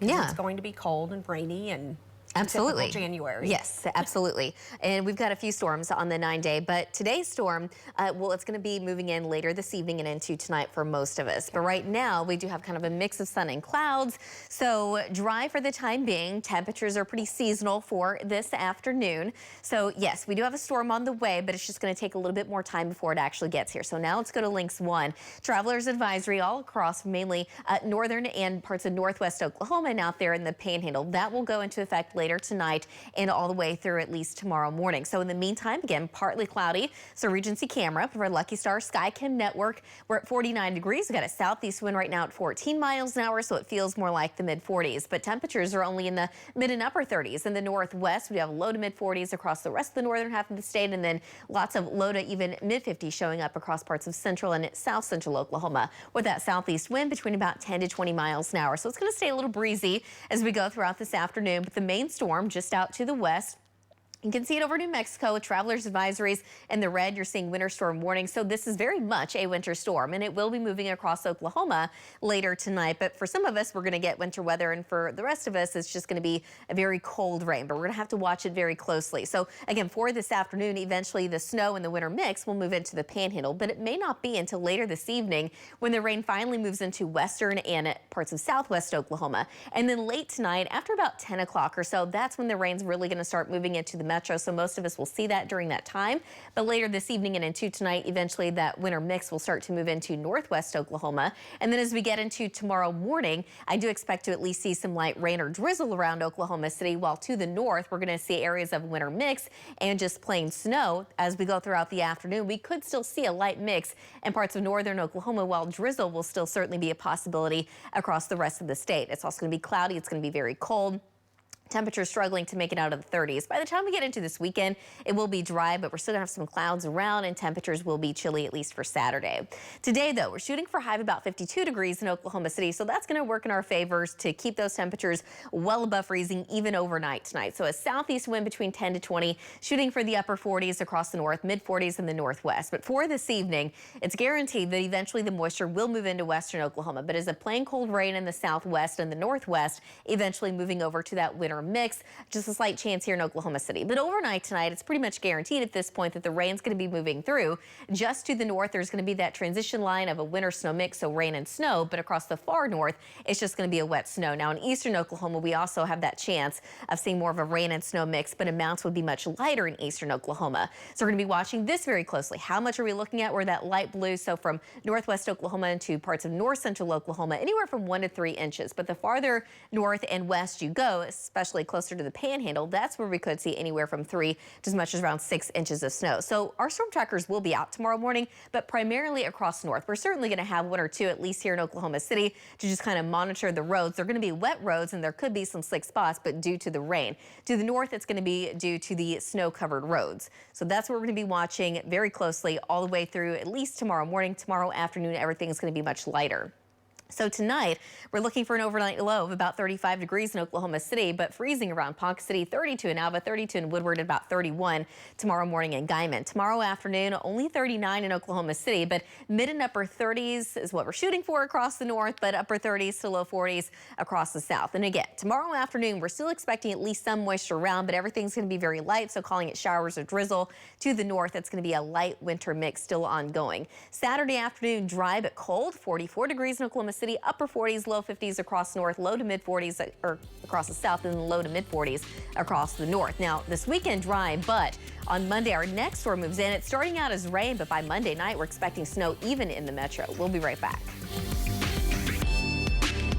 Yeah. It's going to be cold and rainy and Absolutely. typical January. Yes, absolutely. And we've got a few storms on the 9-day, but today's storm, well, it's going to be moving in later this evening and into tonight for most of us. But right now, we do have kind of a mix of sun and clouds. So dry for the time being. Temperatures are pretty seasonal for this afternoon. So yes, we do have a storm on the way, but it's just going to take a little bit more time before it actually gets here. So now let's go to Lynx 1. Travelers advisory all across mainly northern and parts of northwest Oklahoma and out there in the Panhandle. That will go into effect later tonight and all the way through at least tomorrow morning. So in the meantime, again, partly cloudy. So Regency camera for Lucky Star Skycam network. We're at 49 degrees. We got a southeast wind right now at 14 miles an hour, so it feels more like the mid 40s. But temperatures are only in the mid and upper 30s. In the northwest, we have low to mid 40s across the rest of the northern half of the state, and then lots of low to even mid 50s showing up across parts of central and south central Oklahoma with that southeast wind between about 10 to 20 miles an hour. So it's going to stay a little breezy as we go throughout this afternoon. But the main storm just out to the west. You can see it over New Mexico with travelers advisories in the red. You're seeing winter storm warnings. So this is very much a winter storm, and it will be moving across Oklahoma later tonight. But for some of us, we're going to get winter weather, and for the rest of us, it's just going to be a very cold rain. But we're going to have to watch it very closely. So again, for this afternoon, eventually the snow and the winter mix will move into the Panhandle, but it may not be until later this evening when the rain finally moves into western and parts of southwest Oklahoma. And then late tonight, after about 10 o'clock or so, that's when the rain's really going to start moving into the metro, so most of us will see that during that time. But later this evening and into tonight, eventually that winter mix will start to move into northwest Oklahoma. And then as we get into tomorrow morning, I do expect to at least see some light rain or drizzle around Oklahoma City, while to the north, we're going to see areas of winter mix and just plain snow. As we go throughout the afternoon, we could still see a light mix in parts of northern Oklahoma, while drizzle will still certainly be a possibility across the rest of the state. It's also going to be cloudy. It's going to be very cold. Temperatures struggling to make it out of the 30s. By the time we get into this weekend, it will be dry, but we're still gonna have some clouds around, and temperatures will be chilly, at least for Saturday. Today, though, we're shooting for a high of about 52 degrees in Oklahoma City, so that's gonna work in our favors to keep those temperatures well above freezing even overnight tonight. So a southeast wind between 10 to 20, shooting for the upper 40s across the north, mid 40s in the northwest. But for this evening, it's guaranteed that eventually the moisture will move into western Oklahoma, but as a plain cold rain in the southwest and the northwest, eventually moving over to that winter mix. Just a slight chance here in Oklahoma City. But overnight tonight, it's pretty much guaranteed at this point that the rain's going to be moving through. Just to the north, there's going to be that transition line of a winter snow mix, so rain and snow. But across the far north, it's just going to be a wet snow. Now in eastern Oklahoma, we also have that chance of seeing more of a rain and snow mix, but amounts would be much lighter in eastern Oklahoma. So we're going to be watching this very closely. How much are we looking at? We're that light blue, so from northwest Oklahoma into parts of north central Oklahoma, anywhere from 1 to 3 inches. But the farther north and west you go, especially closer to the Panhandle, that's where we could see anywhere from 3 to as much as around 6 inches of snow. So our storm trackers will be out tomorrow morning, but primarily across north. We're certainly going to have 1 or 2 at least here in Oklahoma City to just kind of monitor the roads. They're going to be wet roads, and there could be some slick spots, but due to the rain. To the north, it's going to be due to the snow-covered roads. So that's what we're going to be watching very closely all the way through at least tomorrow morning. Tomorrow afternoon, everything's going to be much lighter. So tonight, we're looking for an overnight low of about 35 degrees in Oklahoma City, but freezing around Ponca City, 32 in Alva, 32 in Woodward, and about 31 tomorrow morning in Guymon. Tomorrow afternoon, only 39 in Oklahoma City, but mid and upper 30s is what we're shooting for across the north, but upper 30s to low 40s across the south. And again, tomorrow afternoon, we're still expecting at least some moisture around, but everything's going to be very light, so calling it showers or drizzle. To the north, it's going to be a light winter mix still ongoing. Saturday afternoon, dry but cold, 44 degrees in Oklahoma City, upper 40s, low 50s across north, low to mid 40s across the south, and low to mid 40s across the north. Now, this weekend dry, but on Monday, our next storm moves in. It's starting out as rain, but by Monday night, we're expecting snow even in the metro. We'll be right back.